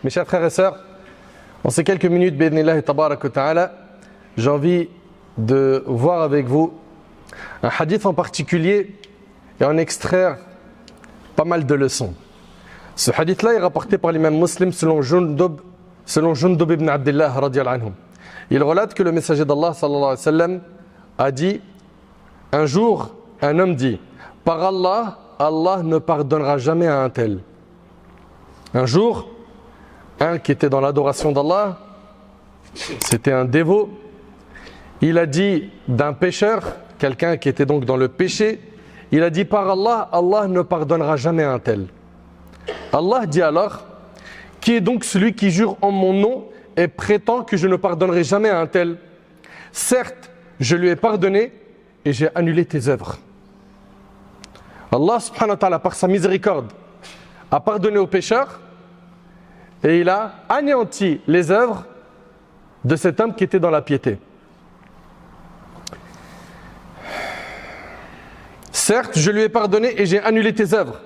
Mes chers frères et sœurs, en ces quelques minutes, bi'idhnillahi tabarak wa ta'ala, j'ai envie de voir avec vous un hadith en particulier et en extraire pas mal de leçons. Ce hadith-là est rapporté par l'imam Muslim selon Jundub ibn Abdullah radiyallahu anhu. Il relate que le messager d'Allah sallallahu alayhi wa sallam a dit: un jour, un homme dit: par Allah, Allah ne pardonnera jamais à un tel. Un jour, un qui était dans l'adoration d'Allah, c'était un dévot, il a dit d'un pécheur, quelqu'un qui était donc dans le péché, il a dit: par Allah, Allah ne pardonnera jamais à un tel. Allah dit alors: qui est donc celui qui jure en mon nom et prétend que je ne pardonnerai jamais à un tel? Certes, je lui ai pardonné et j'ai annulé tes œuvres. Allah subhanahu wa ta'ala, par sa miséricorde, a pardonné aux pécheurs et il a anéanti les œuvres de cet homme qui était dans la piété. Certes, je lui ai pardonné et j'ai annulé tes œuvres.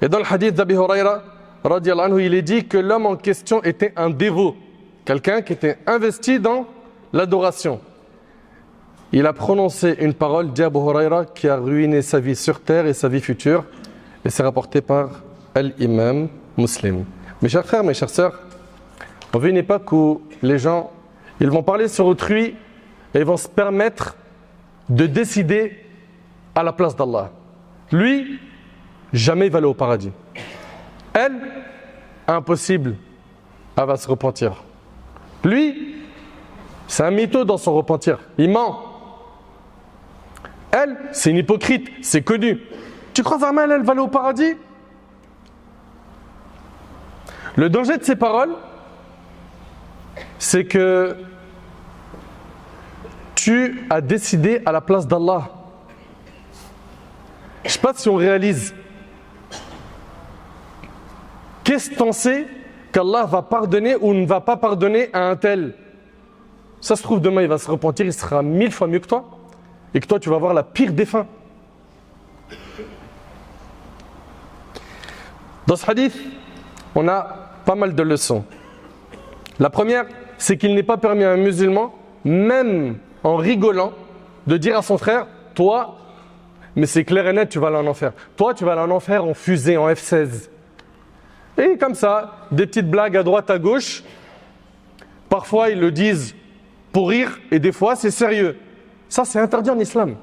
Et dans le hadith d'Abi Huraira, radiyallahu anhu, il est dit que l'homme en question était un dévot, quelqu'un qui était investi dans l'adoration. Il a prononcé une parole, dit Abu Huraira, qui a ruiné sa vie sur terre et sa vie future. Et c'est rapporté par l'imam Muslim. Mes chers frères, mes chères sœurs, on vit une époque où les gens, ils vont parler sur autrui et ils vont se permettre de décider à la place d'Allah. Lui, jamais il va aller au paradis. Elle, impossible, elle va se repentir. Lui, c'est un mytho dans son repentir, il ment. Elle, c'est une hypocrite, c'est connu. Tu crois vraiment elle va aller au paradis? Le danger de ces paroles, c'est que tu as décidé à la place d'Allah. Je ne sais pas si on réalise. Qu'est-ce que tu en sais qu'Allah va pardonner ou ne va pas pardonner à un tel? Ça se trouve, demain il va se repentir, il sera 1000 fois mieux que toi. Et que toi tu vas avoir la pire des fins. Dans ce hadith, on a pas mal de leçons. La première, c'est qu'il n'est pas permis à un musulman, même en rigolant, de dire à son frère: toi, mais c'est clair et net, tu vas aller en enfer. Toi, tu vas aller en enfer en fusée, en F-16. Et comme ça, des petites blagues à droite, à gauche. Parfois, ils le disent pour rire, et des fois, c'est sérieux. Ça, c'est interdit en islam.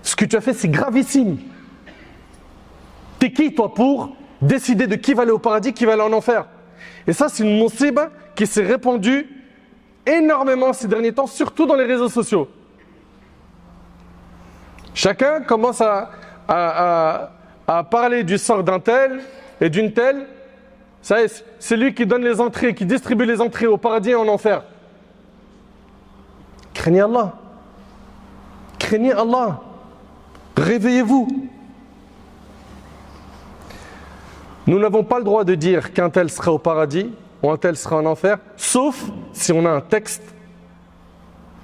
Ce que tu as fait, c'est gravissime. T'es qui, toi, pour décider de qui va aller au paradis, qui va aller en enfer? Et ça, c'est une musiba qui s'est répandue énormément ces derniers temps, surtout dans les réseaux sociaux. Chacun commence à parler du sort d'un tel et d'une telle. Ça y est, c'est lui qui donne les entrées, qui distribue les entrées au paradis et en enfer. Craignez Allah. Craignez Allah. Réveillez-vous. Nous n'avons pas le droit de dire qu'un tel sera au paradis ou un tel sera en enfer, sauf si on a un texte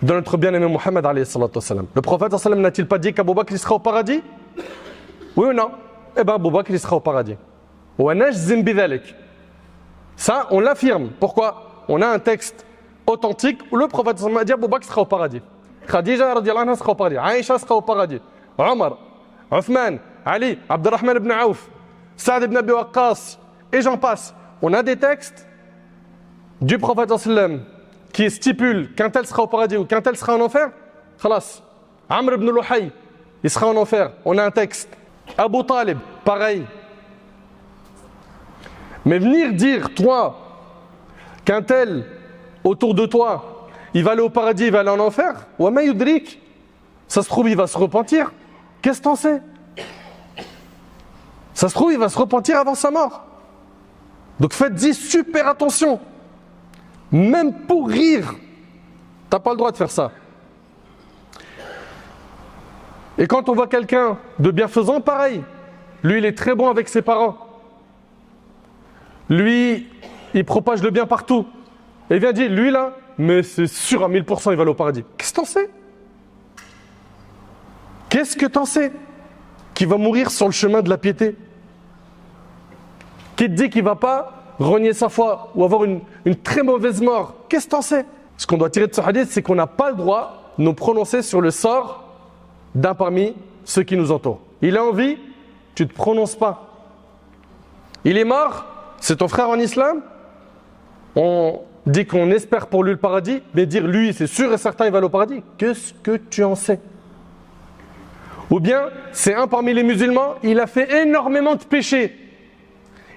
de notre bien-aimé Muhammad alayhi salatu wassalam. Le prophète sallallahu alayhi wa sallam n'a-t-il pas dit qu'Abou Bakr sera au paradis? Oui ou non? Eh bien, Abou Bakr sera au paradis. Wa najzim bidhalik. Ça, on l'affirme. Pourquoi? On a un texte authentique où le prophète sallallahu alayhi wa sallam a dit Abou Bakr sera au paradis. Khadija radiyallahu anha sera au paradis. Aïcha sera au paradis. Omar, Othman, Ali, Abdurrahman ibn Auf, Saad ibn Abi Waqqas, et j'en passe. On a des textes du prophète sallallahu alayhi wa sallam qui stipulent qu'un tel sera au paradis ou qu'un tel sera en enfer. Khalas. Amr ibn Luhay, il sera en enfer. On a un texte. Abu Talib, pareil. Mais venir dire, toi, qu'un tel autour de toi, il va aller au paradis, il va aller en enfer, wa ma yudrik, ça se trouve, il va se repentir. Qu'est-ce que t'en sais? Ça se trouve, il va se repentir avant sa mort. Donc faites-y super attention. Même pour rire, t'as pas le droit de faire ça. Et quand on voit quelqu'un de bienfaisant, pareil. Lui, il est très bon avec ses parents. Lui, il propage le bien partout. Et il vient dire, lui là, mais c'est sûr à 1000% il va aller au paradis. Qu'est-ce que t'en sais? Qu'est-ce que t'en sais? Qui va mourir sur le chemin de la piété? Qui te dit qu'il ne va pas renier sa foi ou avoir une très mauvaise mort. Qu'est-ce que t'en sais? Ce qu'on doit tirer de ce hadith, c'est qu'on n'a pas le droit de nous prononcer sur le sort d'un parmi ceux qui nous entourent. Il est en vie, tu ne te prononces pas. Il est mort, c'est ton frère en islam. On dit qu'on espère pour lui le paradis, mais dire lui, c'est sûr et certain, il va aller au paradis. Qu'est-ce que tu en sais? Ou bien, c'est un parmi les musulmans, il a fait énormément de péchés.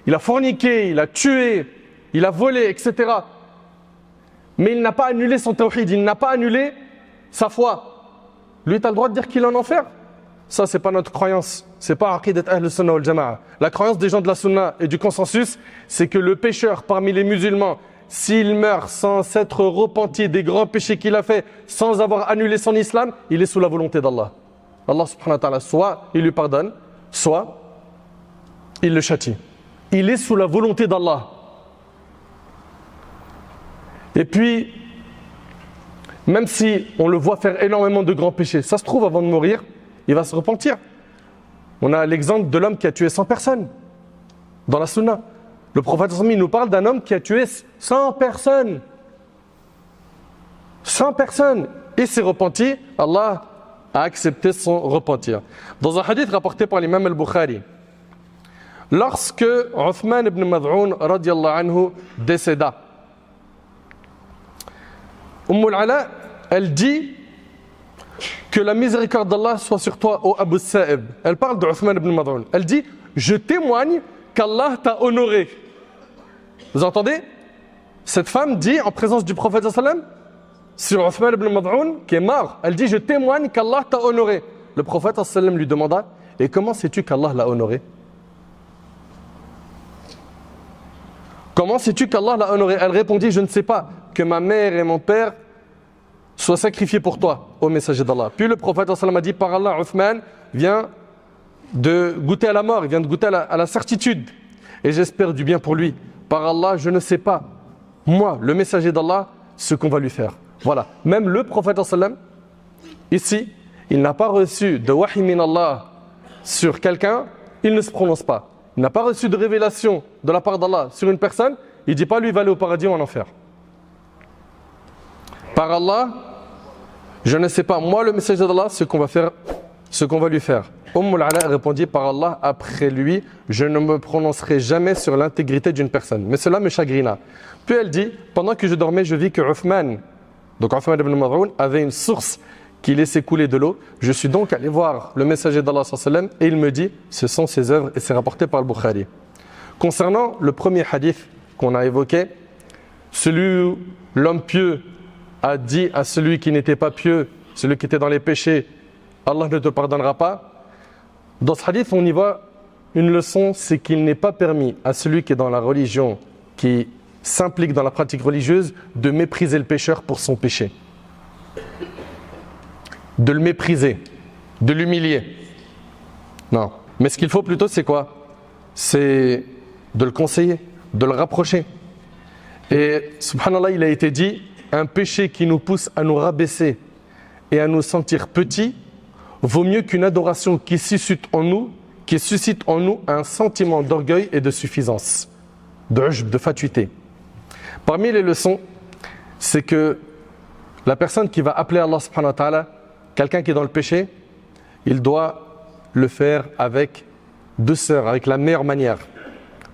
Il a forniqué, il a tué, il a volé, etc. Mais il n'a pas annulé son tawhid, il n'a pas annulé sa foi. Lui, tu as le droit de dire qu'il est en enfer? Ça, c'est pas notre croyance. C'est pas aqidat ahl sunnah wal jama'a. La croyance des gens de la sunna et du consensus, c'est que le pécheur parmi les musulmans, s'il meurt sans s'être repenti des grands péchés qu'il a fait, sans avoir annulé son islam, il est sous la volonté d'Allah. Allah subhanahu wa ta'ala, soit il lui pardonne, soit il le châtie. Il est sous la volonté d'Allah. Et puis, même si on le voit faire énormément de grands péchés, ça se trouve avant de mourir, il va se repentir. On a l'exemple de l'homme qui a tué 100 personnes dans la sunna. Le prophète nous parle d'un homme qui a tué 100 personnes. 100 personnes. Et s'est repenti, Allah a accepté son repentir. Dans un hadith rapporté par l'imam al-Bukhari, lorsque Uthman ibn Mad'un radiallahu anhu décéda, al-Ala, elle dit que la miséricorde d'Allah soit sur toi, ô Abu Sa'ib. Elle parle de Uthman ibn Mad'un. Elle dit, je témoigne qu'Allah t'a honoré. Vous entendez? Cette femme dit en présence du prophète sallam sur Uthman ibn Mad'un qui est mort. Elle dit, je témoigne qu'Allah t'a honoré. Le prophète sallam lui demanda, et comment sais-tu qu'Allah l'a honoré? Comment sais-tu qu'Allah l'a honoré? Elle répondit, je ne sais pas, que ma mère et mon père soient sacrifiés pour toi, ô messager d'Allah. Puis le prophète sallam a dit, par Allah, Uthman vient de goûter à la mort, il vient de goûter à la certitude. Et j'espère du bien pour lui. Par Allah, je ne sais pas, moi, le messager d'Allah, ce qu'on va lui faire. Voilà. Même le prophète sallam, ici, il n'a pas reçu de wahi min Allah sur quelqu'un, il ne se prononce pas. Il n'a pas reçu de révélation de la part d'Allah sur une personne, il ne dit pas lui va aller au paradis ou en enfer. Par Allah, je ne sais pas, moi le messager d'Allah, ce qu'on va faire, ce qu'on va lui faire. al-Ala répondit, par Allah, après lui, je ne me prononcerai jamais sur l'intégrité d'une personne. Mais cela me chagrina. Puis elle dit, pendant que je dormais, je vis que Uthman, donc Uthman ibn Mad'un, avait une source qui laissait couler de l'eau. Je suis donc allé voir le messager d'Allah sallam et il me dit, ce sont ses œuvres et c'est rapporté par le Bukhari. Concernant le premier hadith qu'on a évoqué, celui où l'homme pieux a dit à celui qui n'était pas pieux, celui qui était dans les péchés, Allah ne te pardonnera pas. Dans ce hadith, on y voit une leçon, c'est qu'il n'est pas permis à celui qui est dans la religion, qui s'implique dans la pratique religieuse, de mépriser le pécheur pour son péché. De le mépriser, de l'humilier. Non. Mais ce qu'il faut plutôt, c'est quoi? C'est de le conseiller, de le rapprocher. Et subhanallah, il a été dit, un péché qui nous pousse à nous rabaisser et à nous sentir petits vaut mieux qu'une adoration qui suscite en nous un sentiment d'orgueil et de suffisance, de fatuité. Parmi les leçons, c'est que la personne qui va appeler Allah subhanahu wa ta'ala, quelqu'un qui est dans le péché, il doit le faire avec douceur, avec la meilleure manière.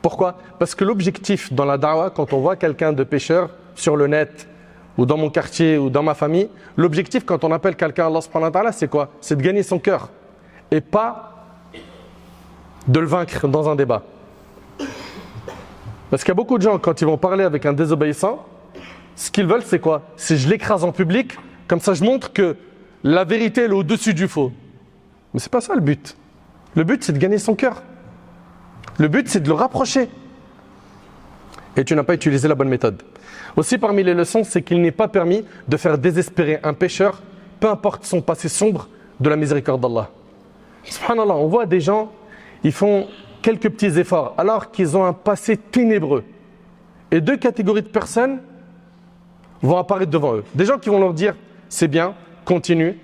Pourquoi? Parce que l'objectif dans la da'wah, quand on voit quelqu'un de pécheur sur le net, ou dans mon quartier, ou dans ma famille, l'objectif quand on appelle quelqu'un à Allah subhanahu wa ta'ala, c'est quoi? C'est de gagner son cœur, et pas de le vaincre dans un débat. Parce qu'il y a beaucoup de gens, quand ils vont parler avec un désobéissant, ce qu'ils veulent, c'est quoi? C'est je l'écrase en public, comme ça je montre que la vérité elle est au-dessus du faux. Mais c'est pas ça le but. Le but, c'est de gagner son cœur. Le but, c'est de le rapprocher. Et tu n'as pas utilisé la bonne méthode. Aussi, parmi les leçons, c'est qu'il n'est pas permis de faire désespérer un pécheur, peu importe son passé sombre, de la miséricorde d'Allah. Subhanallah, on voit des gens, ils font quelques petits efforts, alors qu'ils ont un passé ténébreux. Et deux catégories de personnes vont apparaître devant eux. Des gens qui vont leur dire, c'est bien, continue,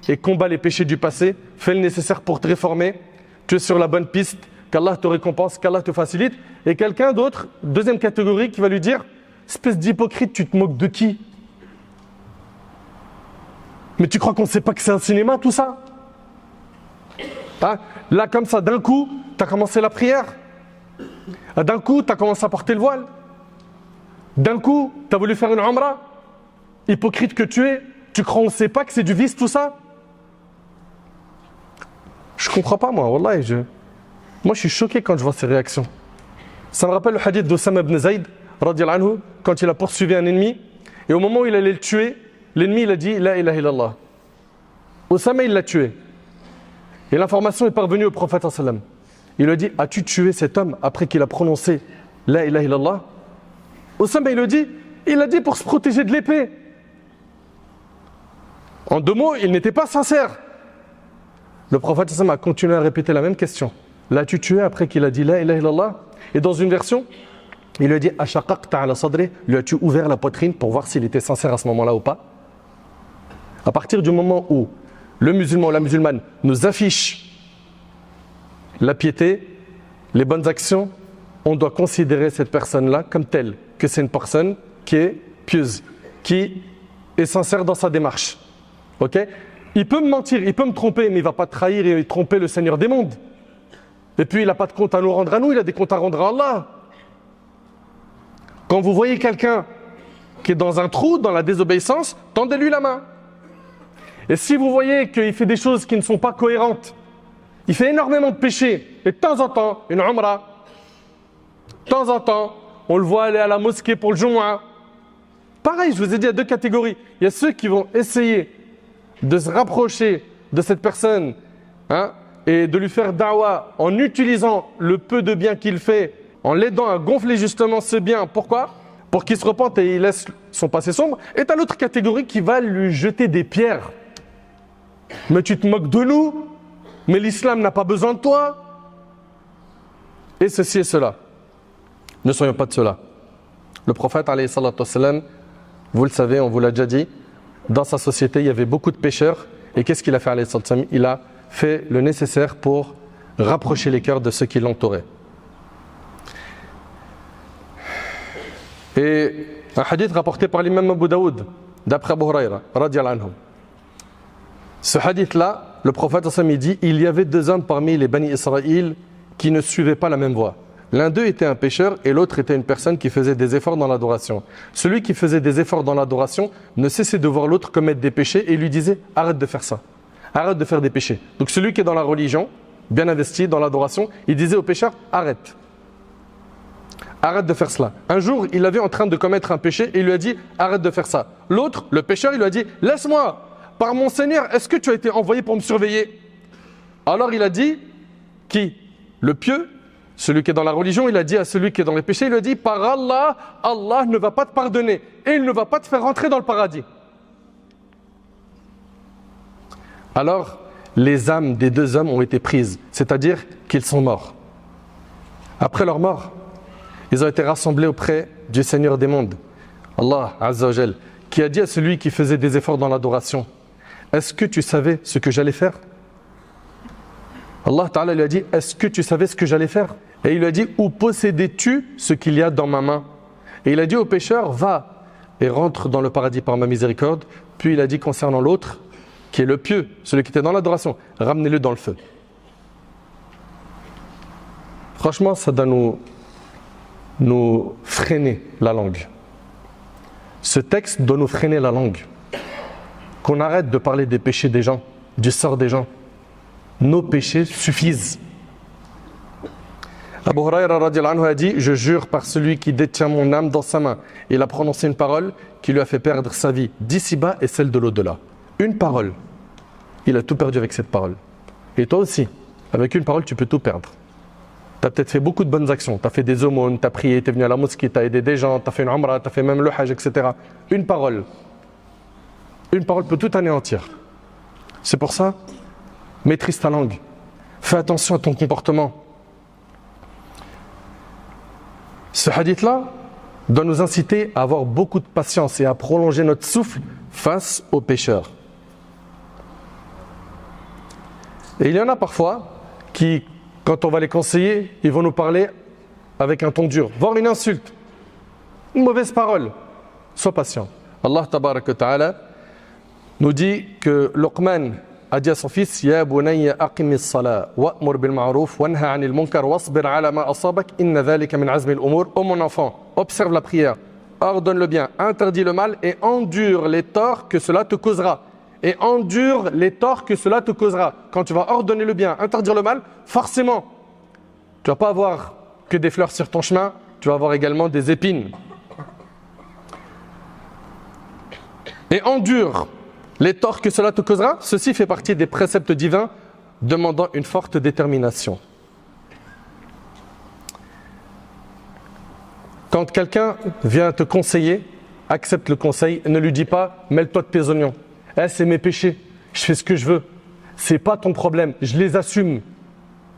et combat les péchés du passé, fais le nécessaire pour te réformer, tu es sur la bonne piste, qu'Allah te récompense, qu'Allah te facilite. Et quelqu'un d'autre, deuxième catégorie, qui va lui dire, espèce d'hypocrite, tu te moques de qui? Mais tu crois qu'on ne sait pas que c'est un cinéma tout ça? Hein? Là comme ça, d'un coup, tu as commencé la prière. D'un coup, tu as commencé à porter le voile. D'un coup, tu as voulu faire une umrah. Hypocrite que tu es, tu crois qu'on ne sait pas que c'est du vice tout ça? Je ne comprends pas moi, wallah. Moi je suis choqué quand je vois ces réactions. Ça me rappelle le hadith d'Osama ibn Zayd, radiyallahu anhu, quand il a poursuivi un ennemi, et au moment où il allait le tuer, l'ennemi il a dit La ilaha illallah. Osama il l'a tué. Et l'information est parvenue au prophète sallam. Il lui a dit As-tu tué cet homme après qu'il a prononcé La ilaha illallah? Osama il a dit pour se protéger de l'épée. En deux mots, il n'était pas sincère. Le prophète sallam a continué à répéter la même question. L'as-tu tué après qu'il a dit La ilaha illallah? Et dans une version, il lui a dit Ashaqaqta ala sadri, lui as-tu ouvert la poitrine pour voir s'il était sincère à ce moment-là ou pas? À partir du moment où le musulman ou la musulmane nous affiche la piété, les bonnes actions, on doit considérer cette personne-là comme telle, que c'est une personne qui est pieuse, qui est sincère dans sa démarche. Ok? Il peut me mentir, il peut me tromper, mais il ne va pas trahir et tromper le Seigneur des mondes. Et puis il n'a pas de compte à nous rendre à nous, il a des comptes à rendre à Allah. Quand vous voyez quelqu'un qui est dans un trou, dans la désobéissance, tendez-lui la main. Et si vous voyez qu'il fait des choses qui ne sont pas cohérentes, il fait énormément de péchés, et de temps en temps, une umrah, de temps en temps, on le voit aller à la mosquée pour le Jumu'ah. Pareil, je vous ai dit, il y a deux catégories. Il y a ceux qui vont essayer de se rapprocher de cette personne, hein, et de lui faire da'wah en utilisant le peu de bien qu'il fait, en l'aidant à gonfler justement ce bien. Pourquoi? Pour qu'il se repente et il laisse son passé sombre. Et tu as l'autre catégorie qui va lui jeter des pierres. Mais tu te moques de nous, mais l'islam n'a pas besoin de toi. Et ceci et cela. Ne soyons pas de cela. Le prophète, alayhi salatu wassalam, vous le savez, on vous l'a déjà dit, dans sa société, il y avait beaucoup de pécheurs. Et qu'est-ce qu'il a fait, alayhi salatu wassalam? Il a fait le nécessaire pour rapprocher les cœurs de ceux qui l'entouraient. Et un hadith rapporté par l'imam Abu Daoud, d'après Abu Huraira, radiyallahu anhu. Ce hadith-là, le prophète il dit il y avait deux hommes parmi les Bani Israël qui ne suivaient pas la même voie. L'un d'eux était un pécheur et l'autre était une personne qui faisait des efforts dans l'adoration. Celui qui faisait des efforts dans l'adoration ne cessait de voir l'autre commettre des péchés et lui disait arrête de faire ça, arrête de faire des péchés. Donc celui qui est dans la religion, bien investi dans l'adoration, il disait au pécheur arrête. Arrête de faire cela. Un jour, il l'avait en train de commettre un péché et il lui a dit arrête de faire ça. L'autre, le pécheur, il lui a dit laisse-moi, par mon Seigneur, est-ce que tu as été envoyé pour me surveiller? Alors il a dit qui? Le pieux, celui qui est dans la religion, il a dit à celui qui est dans les péchés, il lui a dit par Allah, Allah ne va pas te pardonner et il ne va pas te faire rentrer dans le paradis. Alors, les âmes des deux hommes ont été prises, c'est-à-dire qu'ils sont morts. Après leur mort, ils ont été rassemblés auprès du Seigneur des mondes, Allah Azza wa Jal, qui a dit à celui qui faisait des efforts dans l'adoration, est-ce que tu savais ce que j'allais faire? Allah Ta'ala lui a dit, est-ce que tu savais ce que j'allais faire? Et il lui a dit, où possédais-tu ce qu'il y a dans ma main? Et il a dit au pécheur, va et rentre dans le paradis par ma miséricorde. Puis il a dit concernant l'autre, qui est le pieux, celui qui était dans l'adoration, ramenez-le dans le feu. Franchement, ça doit nous freiner la langue. Ce texte doit nous freiner la langue. Qu'on arrête de parler des péchés des gens, du sort des gens. Nos péchés suffisent. Abu Huraira radiyallahu anhu a dit, je jure par celui qui détient mon âme dans sa main. Il a prononcé une parole qui lui a fait perdre sa vie d'ici-bas et celle de l'au-delà. Une parole. Il a tout perdu avec cette parole. Et toi aussi, avec une parole, tu peux tout perdre. Tu as peut-être fait beaucoup de bonnes actions. Tu as fait des aumônes, tu as prié, tu es venu à la mosquée, tu as aidé des gens, tu as fait une umrah, tu as fait même le hajj, etc. Une parole peut tout anéantir. C'est pour ça, maîtrise ta langue. Fais attention à ton comportement. Ce hadith-là doit nous inciter à avoir beaucoup de patience et à prolonger notre souffle face aux pécheurs. Et il y en a parfois qui Quand on va les conseiller, ils vont nous parler avec un ton dur, voire une insulte, une mauvaise parole. Sois patient. Allah tabarak wa ta'ala nous dit que Luqman a dit à son fils: Ya bunayya aqimi as-salat wa'mur bil ma'ruf wanha 'anil munkar wasbir 'ala ma asabak inna dhalika min 'azmi al-umur. Oh mon enfant, observe la prière, ordonne le bien, interdis le mal et endure les torts que cela te causera. Et endure les torts que cela te causera. Quand tu vas ordonner le bien, interdire le mal, forcément, tu ne vas pas avoir que des fleurs sur ton chemin, tu vas avoir également des épines. Et endure les torts que cela te causera. Ceci fait partie des préceptes divins demandant une forte détermination. Quand quelqu'un vient te conseiller, accepte le conseil, ne lui dis pas « mêle-toi de tes oignons ». Eh, c'est mes péchés, je fais ce que je veux. C'est pas ton problème, je les assume.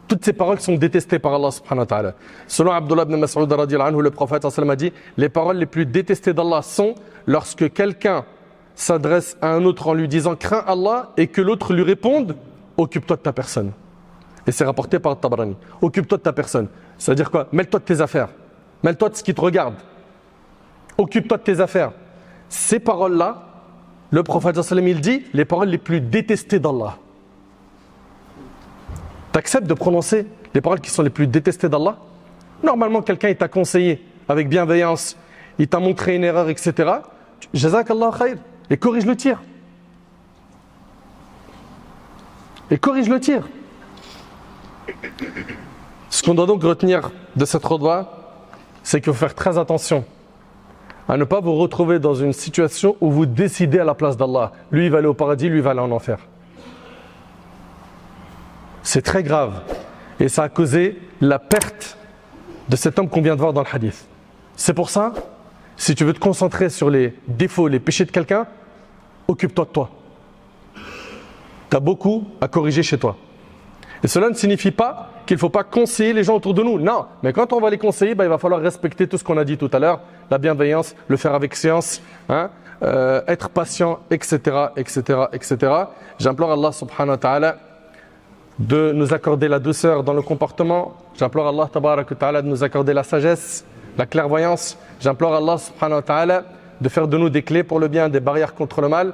Toutes ces paroles sont détestées par Allah subhanahu wa ta'ala. Selon Abdullah ibn Mas'ud radiyallahu anhu, le prophète sallallahu alayhi wa sallam a dit: les paroles les plus détestées d'Allah sont lorsque quelqu'un s'adresse à un autre en lui disant crains Allah et que l'autre lui réponde occupe-toi de ta personne. Et c'est rapporté par Tabarani. Occupe-toi de ta personne. C'est-à-dire quoi? Mêle-toi de tes affaires. Mêle-toi de ce qui te regarde. Occupe-toi de tes affaires. Ces paroles-là, le prophète sallallahu alayhi wa sallam, il dit les paroles les plus détestées d'Allah. Tu acceptes de prononcer les paroles qui sont les plus détestées d'Allah? Normalement, quelqu'un il t'a conseillé avec bienveillance, il t'a montré une erreur, etc. Jazakallah khair. Et corrige le tir. Et corrige le tir. Ce qu'on doit donc retenir de cette khutba, c'est qu'il faut faire très attention à ne pas vous retrouver dans une situation où vous décidez à la place d'Allah. Lui, il va aller au paradis, lui, il va aller en enfer. C'est très grave. Et ça a causé la perte de cet homme qu'on vient de voir dans le hadith. C'est pour ça, si tu veux te concentrer sur les défauts, les péchés de quelqu'un, occupe-toi de toi. Tu as beaucoup à corriger chez toi. Et cela ne signifie pas qu'il ne faut pas conseiller les gens autour de nous. Non, mais quand on va les conseiller, il va falloir respecter tout ce qu'on a dit tout à l'heure, la bienveillance, le faire avec science, être patient, etc., etc., etc. J'implore Allah subhanahu wa ta'ala de nous accorder la douceur dans le comportement. J'implore Allah tabarak wa ta'ala de nous accorder la sagesse, la clairvoyance. J'implore Allah subhanahu wa ta'ala de faire de nous des clés pour le bien, des barrières contre le mal.